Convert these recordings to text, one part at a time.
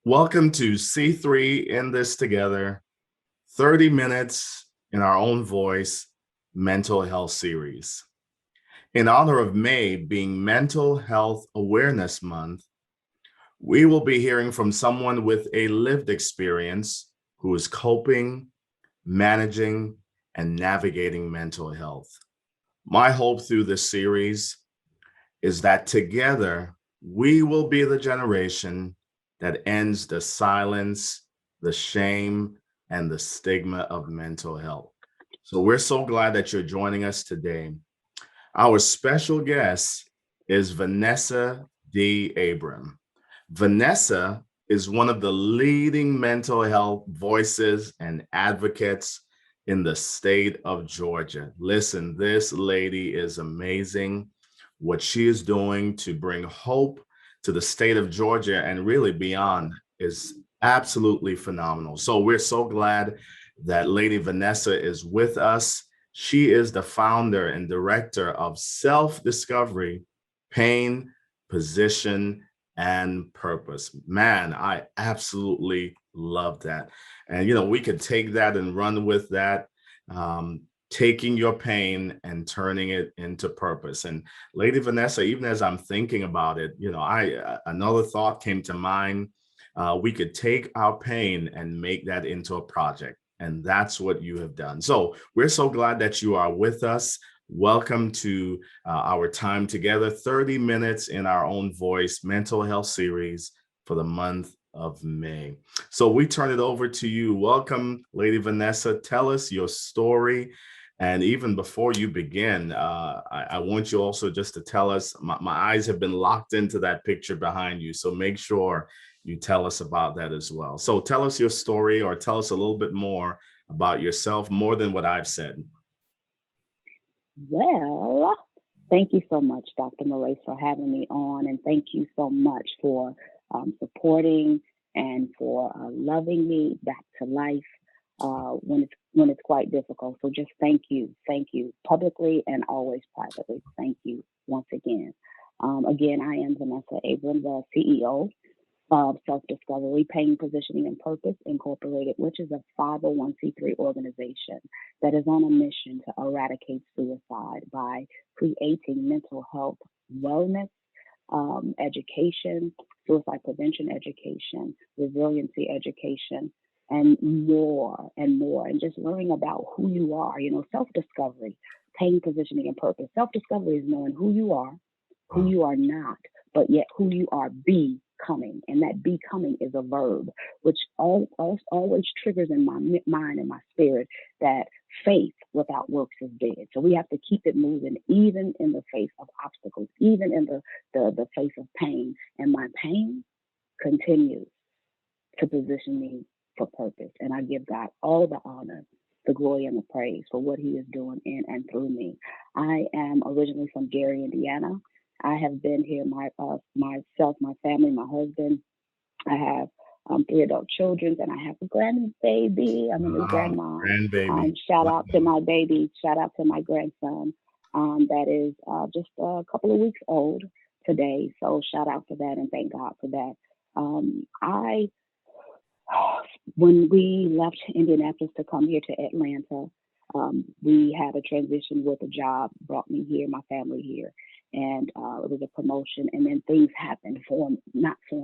Welcome to C3 in This Together, 30 minutes in our own voice mental health series. In honor of May being Mental Health Awareness Month, we will be hearing from someone with a lived experience who is coping, managing, and navigating mental health. My hope through this series is that together we will be the generation that ends the silence, the shame, and the stigma of mental health. So we're so glad that you're joining us today. Our special guest is Venessa D. Abram. Venessa is one of the leading mental health voices and advocates in the state of Georgia. Listen, this lady is amazing. What she is doing to bring hope to the state of Georgia and really beyond is absolutely phenomenal. So we're so glad that Lady Venessa is with us. She is the founder and director of Self Discovery, Pain, Position, and Purpose. Man, I absolutely love that. And, we could take that and run with that. Taking your pain and turning it into purpose. And Lady Venessa, even as I'm thinking about it, I another thought came to mind. We could take our pain and make that into a project. And that's what you have done. So we're so glad that you are with us. Welcome to our time together, 30 minutes in our own voice mental health series for the month of May. So we turn it over to you. Welcome, Lady Venessa. Tell us your story. And even before you begin, I want you also just to tell us, my eyes have been locked into that picture behind you. So make sure you tell us about that as well. So tell us your story, or tell us a little bit more about yourself, more than what I've said. Well, thank you so much, Dr. Morais, for having me on, and thank you so much for supporting and for loving me back to life when it's quite difficult. So just thank you publicly and always privately. Thank you once again. Again, I am Venessa Abram, the CEO of Self Discovery, Pain, Positioning, and Purpose Incorporated, which is a 501c3 organization that is on a mission to eradicate suicide by creating mental health wellness education, suicide prevention education, resiliency education, and more and more, and just learning about who you are. Self discovery, pain, positioning, and purpose. Self discovery is knowing who you are not, but yet who you are becoming. And that becoming is a verb, which always triggers in my mind and my spirit that faith without works is dead. So we have to keep it moving, even in the face of obstacles, even in the face of pain. And my pain continues to position me for purpose. And I give God all the honor, the glory, and the praise for what he is doing in and through me. I am originally from Gary, Indiana. I have been here myself, my family, my husband. I have 3 adult children, and I have a grandbaby. I'm a new grandma. Grandbaby. Shout out to my baby. Shout out to my grandson. That is just a couple of weeks old today. So shout out for that and thank God for that. When we left Indianapolis to come here to Atlanta, we had a transition with a job, brought me here, my family here, and it was a promotion. And then things happened for me, not to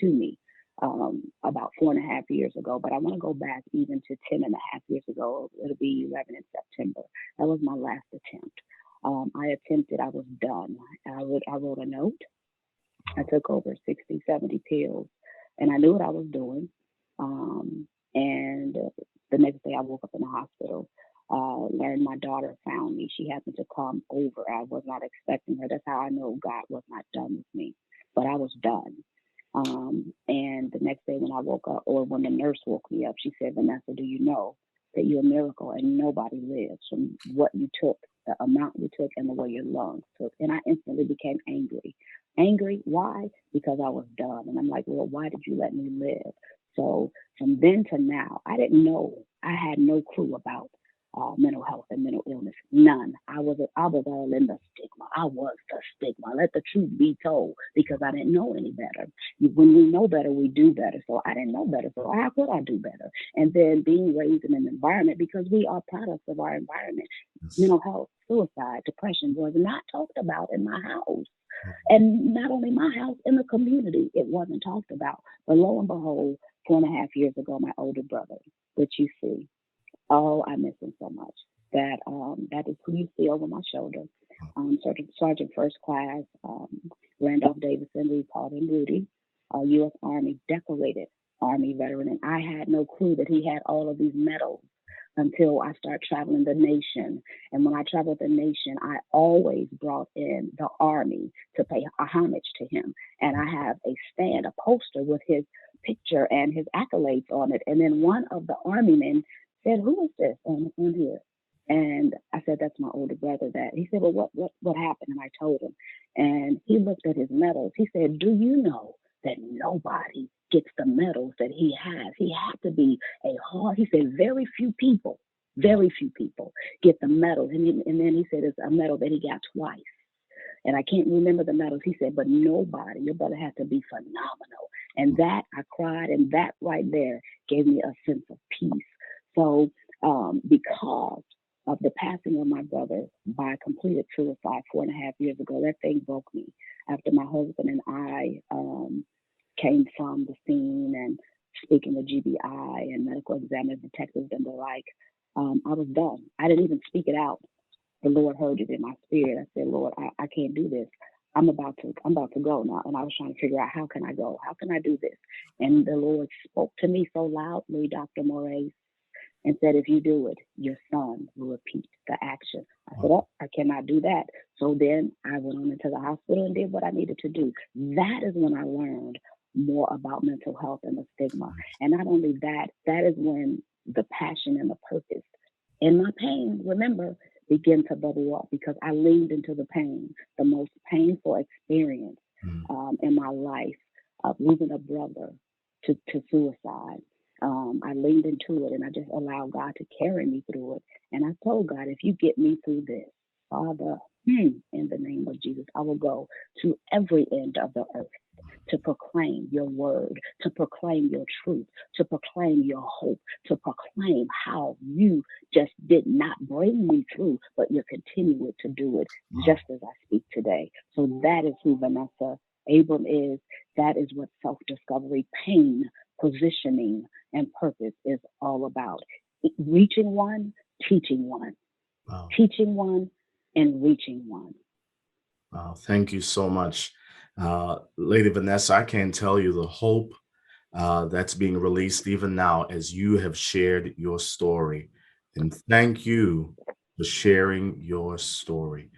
me, about 4.5 years ago. But I want to go back even to 10.5 years ago. It'll be 11 in September. That was my last attempt. I was done. I wrote a note. I took over 60, 70 pills, and I knew what I was doing. And the next day I woke up in the hospital, learned my daughter found me. She happened to come over. I was not expecting her. That's how I know God was not done with me, but I was done. And the next day when I woke up, or when the nurse woke me up, she said, Vanessa, do you know that you're a miracle and nobody lives from what you took, the amount you took, and the way your lungs took? And I instantly became angry. Angry, why? Because I was done. And I'm like, well, why did you let me live? So from then to now, I didn't know. I had no clue about mental health and mental illness. None. I was all in the stigma. I was the stigma. Let the truth be told, because I didn't know any better. When we know better, we do better. So I didn't know better. So how could I do better? And then being raised in an environment, because we are products of our environment, Yes. mental health, suicide, depression was not talked about in my house. And not only my house, in the community, it wasn't talked about. But lo and behold, 4.5 years ago, my older brother, which you see, oh, I miss him so much. That is who you see over my shoulder. Sergeant First Class Randolph Davidson, we called him Rudy, U.S. Army decorated Army veteran, and I had no clue that he had all of these medals until I started traveling the nation. And when I traveled the nation, I always brought in the Army to pay a homage to him. And I have a stand, a poster with his picture and his accolades on it. And then one of the Army men said, "Who is this on here?" And I said, "That's my older brother." That he said, "Well, what happened?" And I told him. And he looked at his medals. He said, "Do you know that nobody gets the medals that he has? He had to be a hard." He said, very few people get the medals." And then he said, "It's a medal that he got twice." And I can't remember the medals. He said, "But nobody, your brother had to be phenomenal." And that, I cried, and that right there gave me a sense of peace. So because of the passing of my brother by completed suicide 4.5 years ago, that thing broke me. After my husband and I came from the scene and speaking with GBI and medical examiners, detectives, and the like, I was done. I didn't even speak it out. The Lord heard it in my spirit. I said, "Lord, I can't do this. I'm about to go now." And I was trying to figure out, how can I go? How can I do this? And the Lord spoke to me so loudly, Dr. Morais, and said, "If you do it, your son will repeat the action." I said, "Oh, I cannot do that." So then I went on into the hospital and did what I needed to do. That is when I learned more about mental health and the stigma. And not only that, that is when the passion and the purpose in my pain, remember, began to bubble up, because I leaned into the pain, the most painful experience in my life of losing a brother to suicide. I leaned into it, and I just allowed God to carry me through it. And I told God, "If you get me through this, Father, in the name of Jesus, I will go to every end of the earth to proclaim your word, to proclaim your truth, to proclaim your hope, to proclaim how you just did not bring me through, but you're continuing to do it just as I speak today." So that is who Venessa Abram is. That is what self-discovery, pain, positioning, and purpose is all about. Reaching one, teaching one, Wow. teaching one, and reaching one. Wow. Thank you so much, Lady Vanessa. I can't tell you the hope that's being released even now as you have shared your story. And thank you for sharing your story.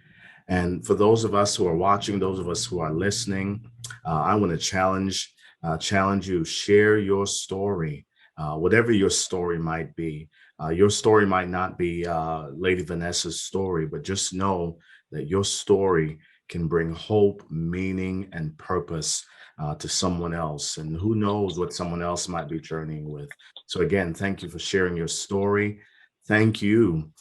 And for those of us who are watching, those of us who are listening, I want to challenge you. Share your story, whatever your story might be. Your story might not be Lady Vanessa's story, but just know that your story can bring hope, meaning, and purpose to someone else. And who knows what someone else might be journeying with. So again, thank you for sharing your story. Thank you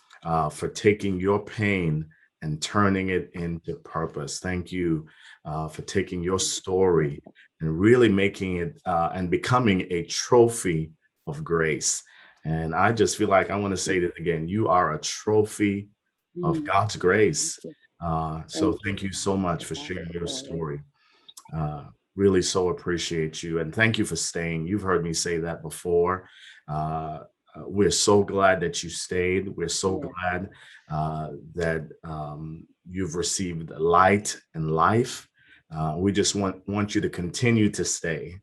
for taking your pain and turning it into purpose. Thank you for taking your story and really making it and becoming a trophy of grace. And I just feel like I want to say that again. You are a trophy of Mm, God's thank grace. you. So Thank thank you. you so much To for God be sharing the your glory. story. Really so appreciate you. And thank you for staying. You've heard me say that before. We're so glad that you stayed. We're so Yes. glad that you've received light and life. We just want you to continue to stay.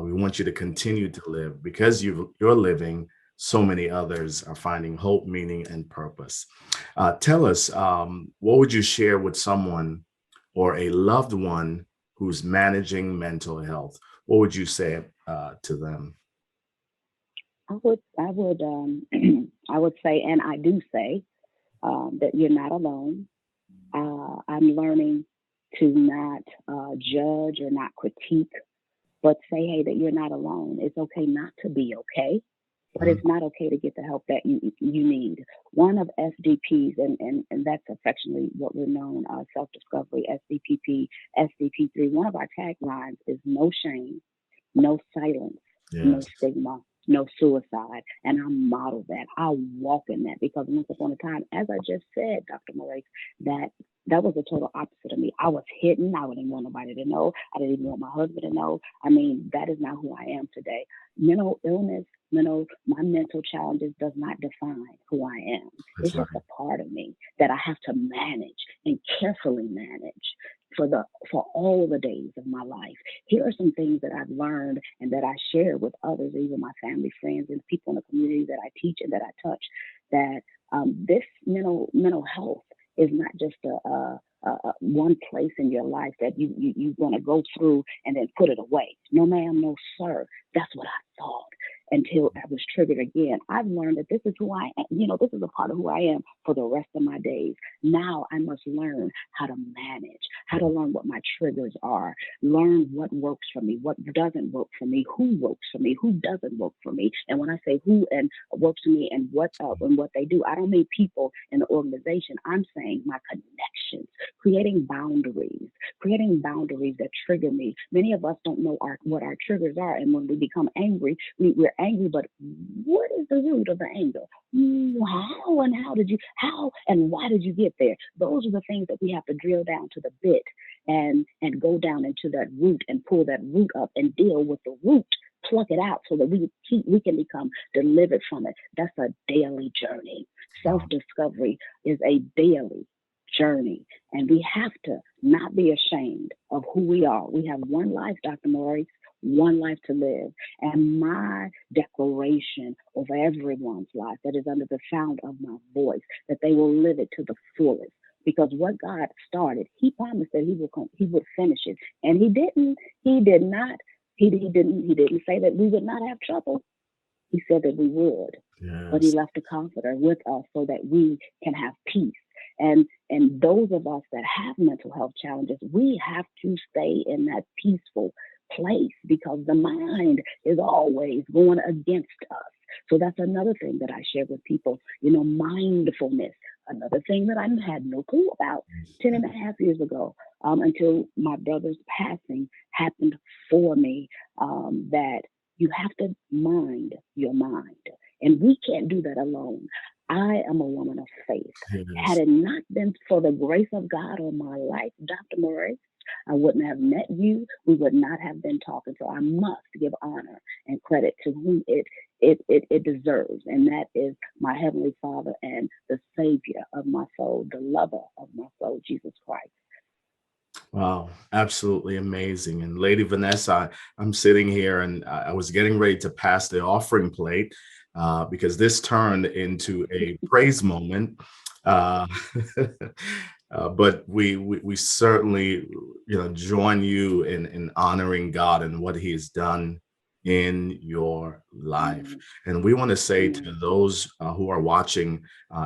We want you to continue to live because you're living. So many others are finding hope, meaning, and purpose. Tell us, what would you share with someone or a loved one who's managing mental health? What would you say to them? I would say, and I do say, that you're not alone. I'm learning to not judge or not critique, but say, "Hey, that you're not alone. It's okay not to be okay, but Mhm. it's not okay to get the help that you need." one of SDP's, and that's affectionately what we're known, self-discovery, SDPP, SDP3. One of our taglines is no shame, no silence, no Yes. stigma, no suicide. And I model that. I walk in that because once upon a time, as I just said, Dr. Morais, that that was the total opposite of me. I was hidden. I didn't want nobody to know. I didn't even want my husband to know. I mean, that is not who I am today. Mental illness, my mental challenges does not define who I am. That's It's right. just a part of me that I have to manage and carefully manage for all the days of my life. Here are some things that I've learned and that I share with others, even my family, friends, and people in the community that I teach and that I touch. That this mental health is not just a one place in your life that you're going to go through and then put it away. No, ma'am, no, sir. That's what I thought until I was triggered again. I've learned that this is who I am. This is a part of who I am for the rest of my days. Now I must learn how to manage, how to learn what my triggers are, learn what works for me, what doesn't work for me, who works for me, who doesn't work for me. And when I say who and works for me and what they do, I don't mean people in the organization. I'm saying my connections, creating boundaries that trigger me. Many of us don't know what our triggers are, and when we become angry, we're angry. But what is the root of the anger? How and why did you get there? Those are the things that we have to drill down to the bit and go down into that root and pull that root up and deal with the root, pluck it out so that we can become delivered from it. That's a daily journey. Self-discovery is a daily journey, and we have to not be ashamed of who we are. We have one life, Dr. Morais, one life to live. And my declaration over everyone's life that is under the sound of my voice, that they will live it to the fullest. Because what God started, He promised that He would finish it, and He didn't. He did not. He didn't say that we would not have trouble. He said that we would, but He Yes. left a comforter with us so that we can have peace. And those of us that have mental health challenges, we have to stay in that peaceful place because the mind is always going against us. So that's another thing that I share with people, mindfulness. Another thing that I had no clue about 10 and a half years ago, until my brother's passing happened for me, that you have to mind your mind. And we can't do that alone. I am a woman of faith. Had Yes. it not been for the grace of God on my life, Dr. Morais, I wouldn't have met you. We would not have been talking. So I must give honor and credit to whom it deserves. And that is my Heavenly Father and the Savior of my soul, the lover of my soul, Jesus Christ. Wow, absolutely amazing. And Lady Vanessa, I'm sitting here and I was getting ready to pass the offering plate because this turned into a praise moment. Uh, but we certainly join you in honoring God and what He has done in your life. Amen. And we want to say to Amen. those who are watching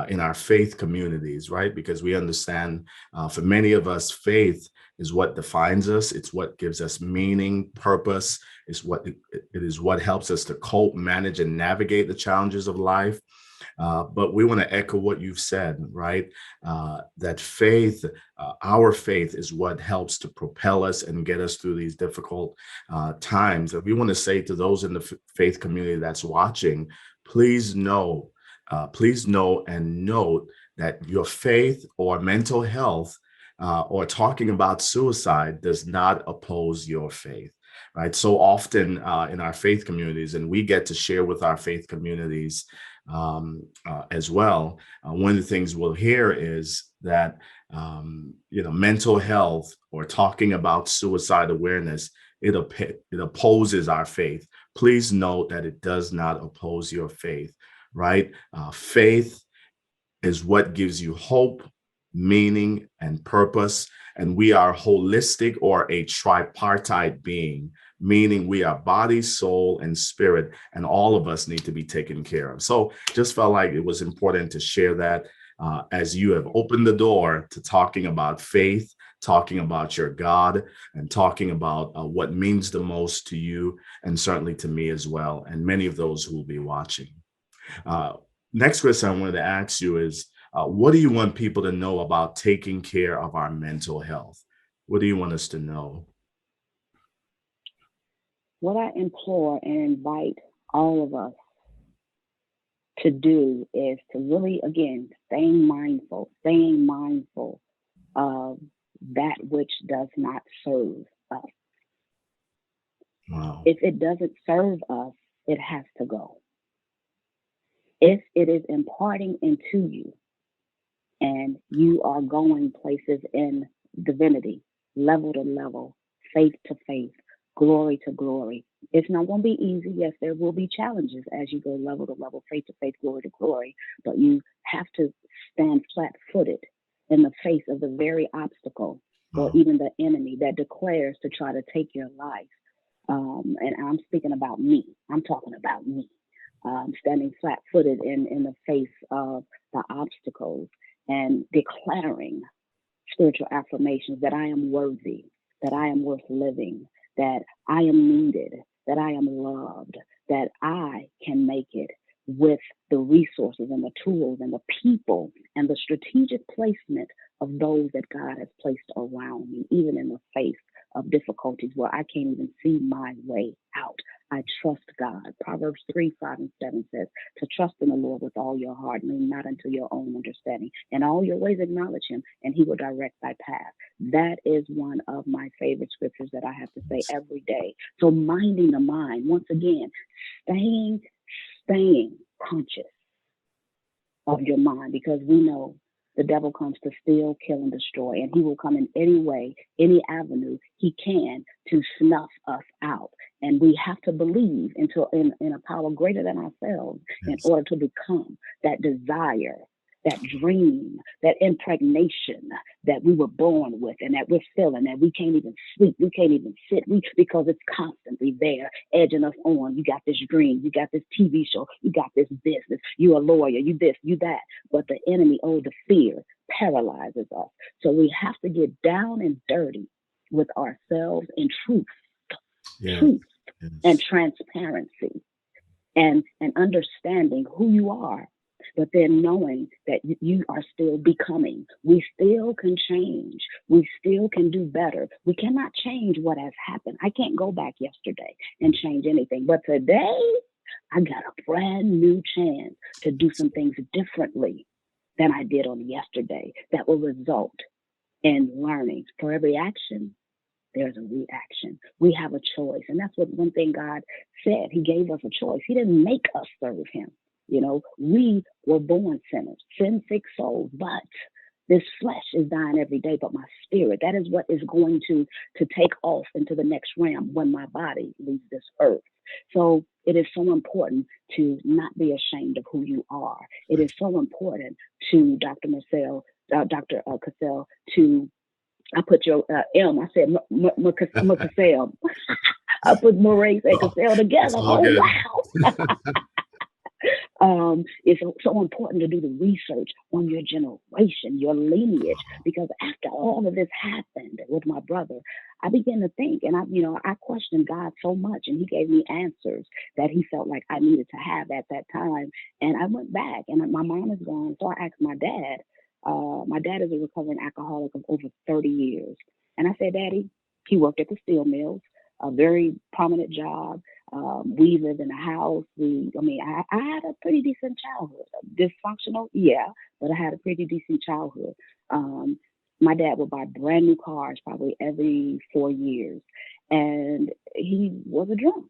in our faith communities, right? Because we understand for many of us, faith is what defines us. It's what gives us meaning, purpose. It is what helps us to cope, manage, and navigate the challenges of life. But we want to echo what you've said, right? That faith, our faith, is what helps to propel us and get us through these difficult times. And we want to say to those in the faith community that's watching, please please know and note that your faith or mental health or talking about suicide does not oppose your faith, right? So often in our faith communities, and we get to share with our faith communities as well. One of the things we'll hear is that mental health or talking about suicide awareness, it opposes our faith. Please note that it does not oppose your faith, right? Faith is what gives you hope, meaning, and purpose. And we are holistic or a tripartite being, meaning we are body, soul, and spirit, and all of us need to be taken care of. So just felt like it was important to share that as you have opened the door to talking about faith, talking about your God, and talking about what means the most to you, and certainly to me as well, and many of those who will be watching. Uh, Next question I wanted to ask you is, what do you want people to know about taking care of our mental health? What do you want us to know? What I implore and invite all of us to do is to really, again, staying mindful of that which does not serve us. Wow. If it doesn't serve us, it has to go. If it is imparting into you and you are going places in divinity, level to level, faith to faith, glory to glory, it's not going to be easy. Yes, there will be challenges as you go level to level, faith to faith, glory to glory, but you have to stand flat footed in the face of the very obstacle or Wow. even the enemy that declares to try to take your life. And I'm speaking about me. I'm talking about me. Standing flat footed in the face of the obstacles and declaring spiritual affirmations that I am worthy, that I am worth living, that I am needed, that I am loved, that I can make it with the resources and the tools and the people and the strategic placement of those that God has placed around me, even in the face of difficulties where I can't even see my way out. I trust God. Proverbs 3, 5, and 7 says to trust in the Lord with all your heart, lean not unto your own understanding. In all your ways acknowledge him, and he will direct thy path. That is one of my favorite scriptures that I have to say every day. So minding the mind, once again, staying conscious of your mind, because we know the devil comes to steal, kill, and destroy, and he will come in any way, any avenue he can to snuff us out. And we have to believe in a power greater than ourselves in Yes. order to become that desire, that dream, that impregnation that we were born with and that we're feeling, that we can't even sleep, we can't even sit, because it's constantly there, edging us on. You got this dream, you got this TV show, you got this business, you're a lawyer, you this, you that. But the enemy, the fear paralyzes us. So we have to get down and dirty with ourselves in truth Yes. and Yes. transparency and understanding who you are, but then knowing that you are still becoming. We still can change. We still can do better. We cannot change what has happened. I can't go back yesterday and change anything. But today, I got a brand new chance to do some things differently than I did on yesterday that will result in learning. For every action, there's a reaction. We have a choice. And that's what one thing God said. He gave us a choice. He didn't make us serve him. We were born sinners, sin sick souls, but this flesh is dying every day, but my spirit, that is what is going to take off into the next realm when my body leaves this earth. So it is so important to not be ashamed of who you are. It is so important to Dr. Cassell, to I put your M. I said Cassell. I put Morais and Oh, Cassell it's together. all Oh good. wow! It's so important to do the research on your generation, your lineage, because after all of this happened with my brother, I began to think, and I questioned God so much, and He gave me answers that He felt like I needed to have at that time. And I went back, and my mom is gone, so I asked my dad. My dad is a recovering alcoholic of over 30 years, and I said, Daddy, he worked at the steel mills, a very prominent job. We lived in a house. I had a pretty decent childhood. Dysfunctional, yeah, but I had a pretty decent childhood. My dad would buy brand new cars probably every 4 years, and he was a drunk.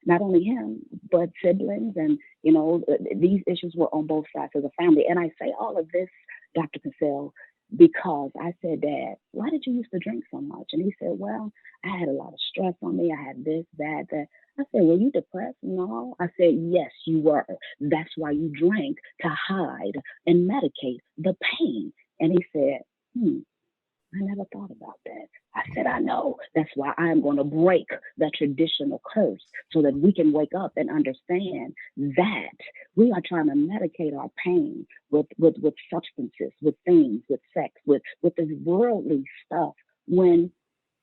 Not only him, but siblings, and these issues were on both sides of the family. And I say all of this, Dr. Cassell, because I said, Dad, why did you used to drink so much? And he said, well, I had a lot of stress on me. I had this, that, that. I said, were you depressed? No. I said, yes, you were. That's why you drank, to hide and medicate the pain. And he said, I never thought about that. I said, I know. That's why I'm going to break the traditional curse so that we can wake up and understand that we are trying to medicate our pain with substances, with things, with sex, with this worldly stuff. When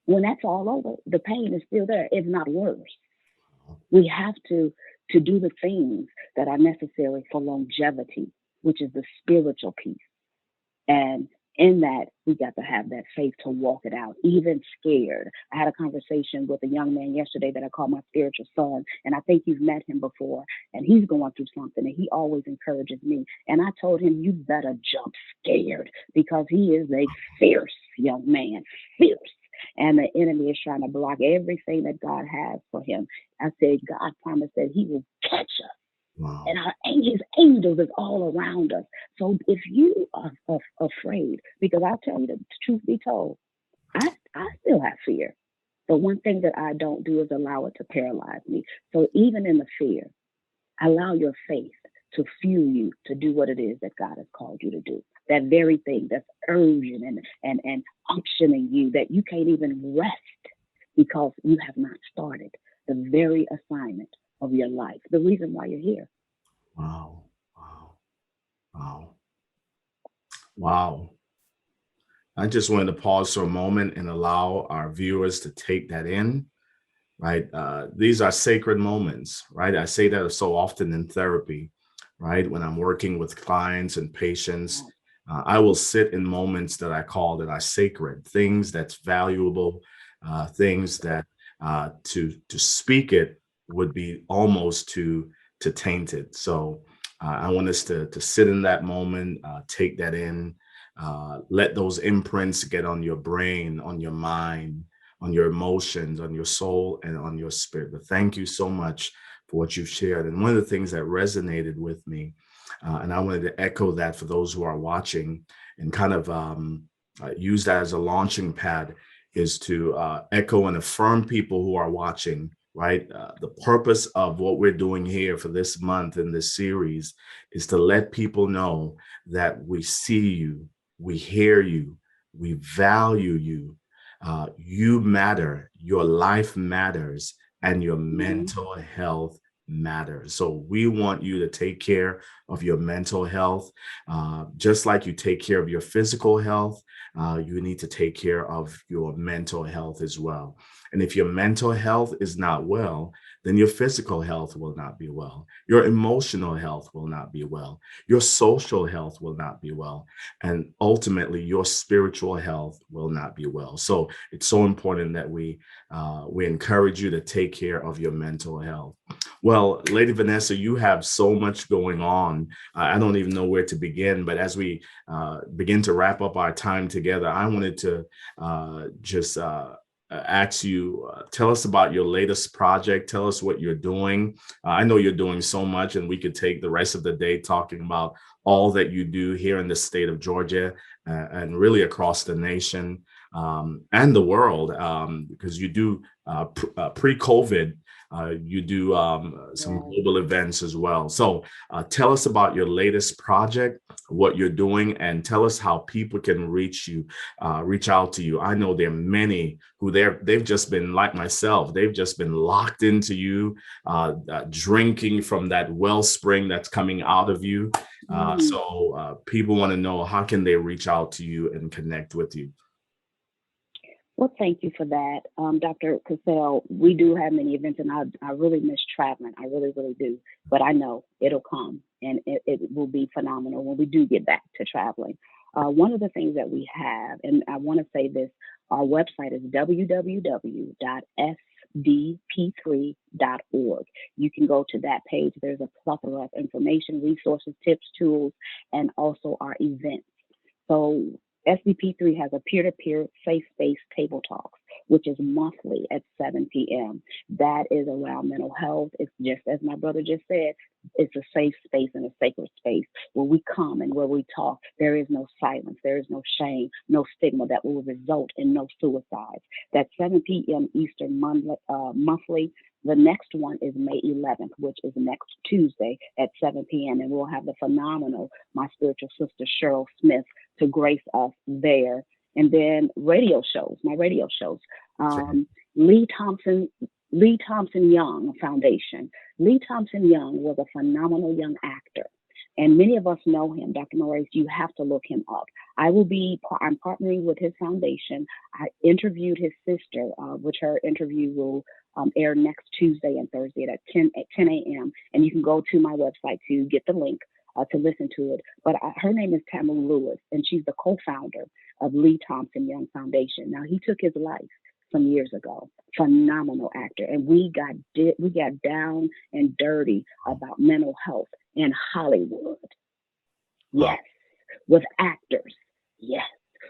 that's all over, the pain is still there, if not worse. We have to to do the things that are necessary for longevity, which is the spiritual piece. And in that, we got to have that faith to walk it out, even scared. I had a conversation with a young man yesterday that I call my spiritual son, and I think you've met him before, and he's going through something, and he always encourages me. And I told him, you better jump scared, because he is a fierce young man, fierce. And the enemy is trying to block everything that God has for him. I said, God promised that he will catch us. Wow. And his angels is all around us. So if you are afraid, because I'll tell you the truth be told, I still have fear. But one thing that I don't do is allow it to paralyze me. So even in the fear, allow your faith to fuel you to do what it is that God has called you to do. That very thing that's urgent and unctioning you, that you can't even rest because you have not started the very assignment of your life, the reason why you're here. Wow. Wow. Wow. Wow. I just wanted to pause for a moment and allow our viewers to take that in, right? These are sacred moments, right? I say that so often in therapy, right? When I'm working with clients and patients, I will sit in moments that I call that are sacred, things that's valuable, things that to speak it would be almost to taint it. So I want us to sit in that moment, take that in, let those imprints get on your brain, on your mind, on your emotions, on your soul, and on your spirit. But thank you so much for what you've shared. And one of the things that resonated with me, and I wanted to echo that for those who are watching and kind of use that as a launching pad, is to echo and affirm people who are watching, right? The purpose of what we're doing here for this month in this series is to let people know that we see you, we hear you, we value you. You matter, your life matters, and your mental health matters. So we want you to take care of your mental health, just like you take care of your physical health. You need to take care of your mental health as well. And if your mental health is not well, then your physical health will not be well. Your emotional health will not be well. Your social health will not be well. And ultimately, your spiritual health will not be well. So it's so important that we encourage you to take care of your mental health. Well, Lady Venessa, you have so much going on. I don't even know where to begin. But as we begin to wrap up our time together, I wanted to just ask you, tell us about your latest project. Tell us what you're doing. I know you're doing so much, and we could take the rest of the day talking about all that you do here in the state of Georgia and really across the nation and the world, because you do pre-COVID. You do some global events as well. So tell us about your latest project, what you're doing, and tell us how people can reach you, reach out to you. I know there are many who they've just been like myself. They've just been locked into you, drinking from that wellspring that's coming out of you. So people want to know, how can they reach out to you and connect with you? Well, thank you for that, Dr. Cassell. We do have many events, and I really miss traveling. I really, really do. But I know it'll come, and it will be phenomenal when we do get back to traveling. One of the things that we have, and I want to say this, our website is www.sdp3.org. You can go to that page. There's a plethora of information, resources, tips, tools, and also our events. So SDP3 has a peer-to-peer faith-based table talks, which is monthly at 7 p.m. That is around mental health. It's just, as my brother just said, it's a safe space and a sacred space where we come and where we talk. There is no silence. There is no shame, no stigma that will result in no suicides. That's 7 p.m. Eastern monthly. The next one is May 11th, which is next Tuesday at 7 p.m. And we'll have the phenomenal, my spiritual sister, Cheryl Smith, to grace us there. And then my radio shows. Lee Thompson Young Foundation. Lee Thompson Young was a phenomenal young actor. And many of us know him, Dr. Morais. You have to look him up. I'm partnering with his foundation. I interviewed his sister, which her interview will air next Tuesday and Thursday at 10 a.m. And you can go to my website to get the link to listen to it. But her name is Tamara Lewis, and she's the co-founder of Lee Thompson Young Foundation. Now, he took his life some years ago. Phenomenal actor, and we got down and dirty about mental health in Hollywood. Yes, with actors. Yes,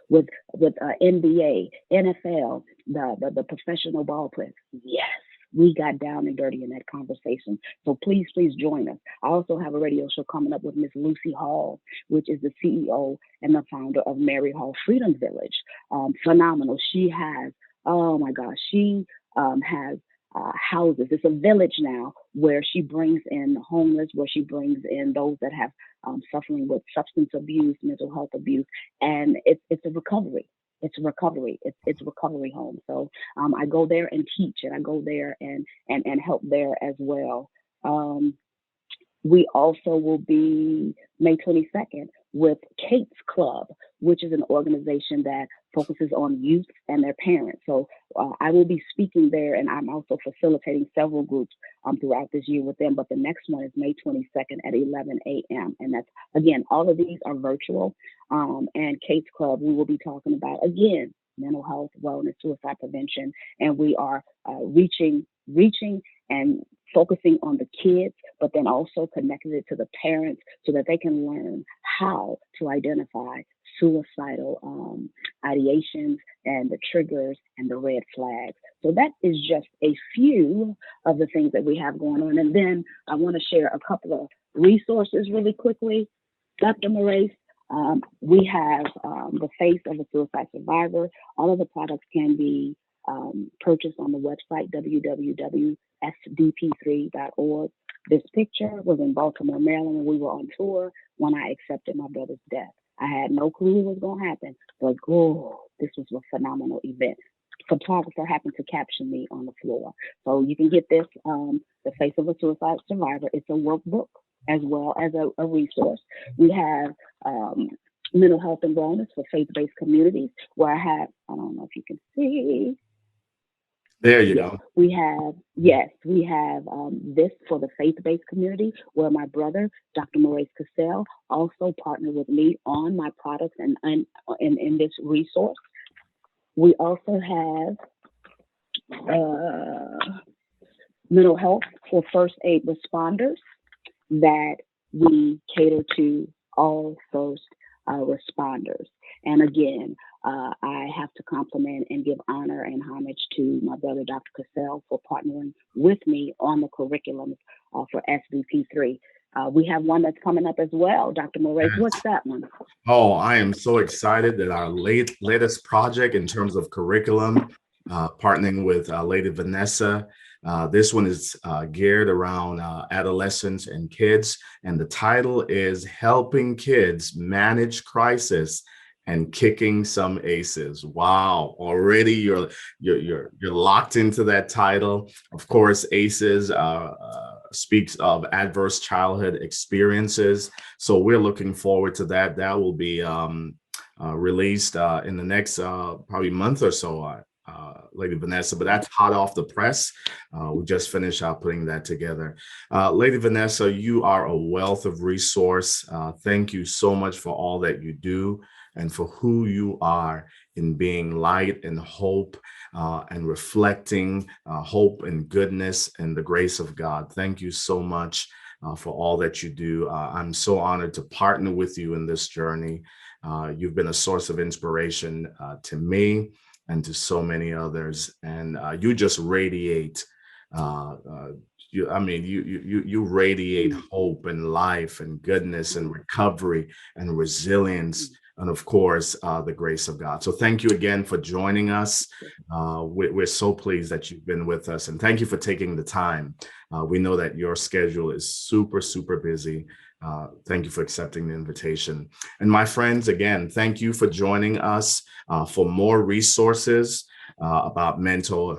with NBA, NFL, the professional ball players. Yes, we got down and dirty in that conversation. So please join us. I also have a radio show coming up with Miss Lucy Hall, which is the CEO and the founder of Mary Hall Freedom Village. Phenomenal. She has, oh my gosh, she has houses. It's a village now where she brings in the homeless, where she brings in those that have suffering with substance abuse, mental health abuse, and it's a recovery. It's a recovery. It's a recovery home. So I go there and teach, and I go there and help there as well. We also will be May 22nd with Kate's Club, which is an organization that focuses on youth and their parents. So I will be speaking there, and I'm also facilitating several groups throughout this year with them. But the next one is May 22nd at 11 a.m. And that's, again, all of these are virtual. And Kate's Club, we will be talking about, again, mental health, wellness, suicide prevention. And we are reaching and focusing on the kids, but then also connecting it to the parents so that they can learn how to identify suicidal ideations and the triggers and the red flags. So that is just a few of the things that we have going on. And then I want to share a couple of resources really quickly. Dr. Morais, we have the Face of a Suicide Survivor. All of the products can be purchased on the website, www.sdp3.org. This picture was in Baltimore, Maryland, when we were on tour when I accepted my brother's death. I had no clue what was going to happen, but this was a phenomenal event. Photographer happened to caption me on the floor. So you can get this, The Face of a Suicide Survivor. It's a workbook as well as a resource. We have mental health and wellness for faith-based communities, where I don't know if you can see. There you go. We have this for the faith-based community, where my brother, Dr. Morais Cassell, also partnered with me on my products and in this resource. We also have mental health for first aid responders, that we cater to all first responders. And again, I have to compliment and give honor and homage to my brother, Dr. Cassell, for partnering with me on the curriculum for SBP3. We have one that's coming up as well. Dr. Morais, what's that one? Oh, I am so excited that our latest project in terms of curriculum, partnering with Lady Venessa. This one is geared around adolescents and kids, and the title is Helping Kids Manage Crisis and Kicking Some Aces. Wow, already you're locked into that title. Of course, ACEs speaks of adverse childhood experiences, so we're looking forward to that. That will be released in the next probably month or so, Lady Venessa, but that's hot off the press. We just finished putting that together. Lady Venessa, you are a wealth of resource. Thank you so much for all that you do and for who you are in being light and hope and reflecting hope and goodness and the grace of God. Thank you so much for all that you do. I'm so honored to partner with you in this journey. You've been a source of inspiration to me and to so many others, and you just radiate. You radiate hope and life and goodness and recovery and resilience, and of course, the grace of God. So thank you again for joining us. We're so pleased that you've been with us, and thank you for taking the time. We know that your schedule is super, super busy. Thank you for accepting the invitation. And my friends, again, thank you for joining us for more resources about mental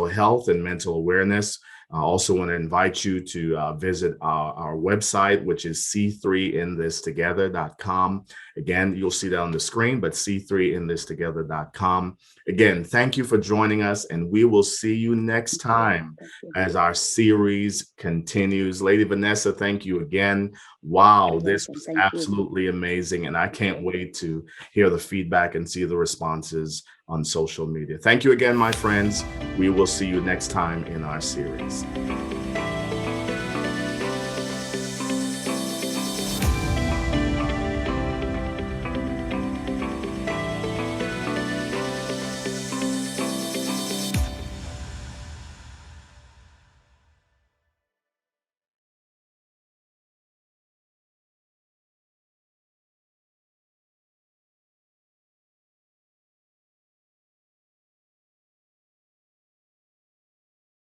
health and mental awareness. I also want to invite you to visit our website, which is c3inthistogether.com. Again, you'll see that on the screen, but c3inthistogether.com. Again, thank you for joining us, and we will see you next time as our series continues. Lady Venessa, thank you again. Wow, this was absolutely amazing, and I can't wait to hear the feedback and see the responses on social media. Thank you again, my friends. We will see you next time in our series.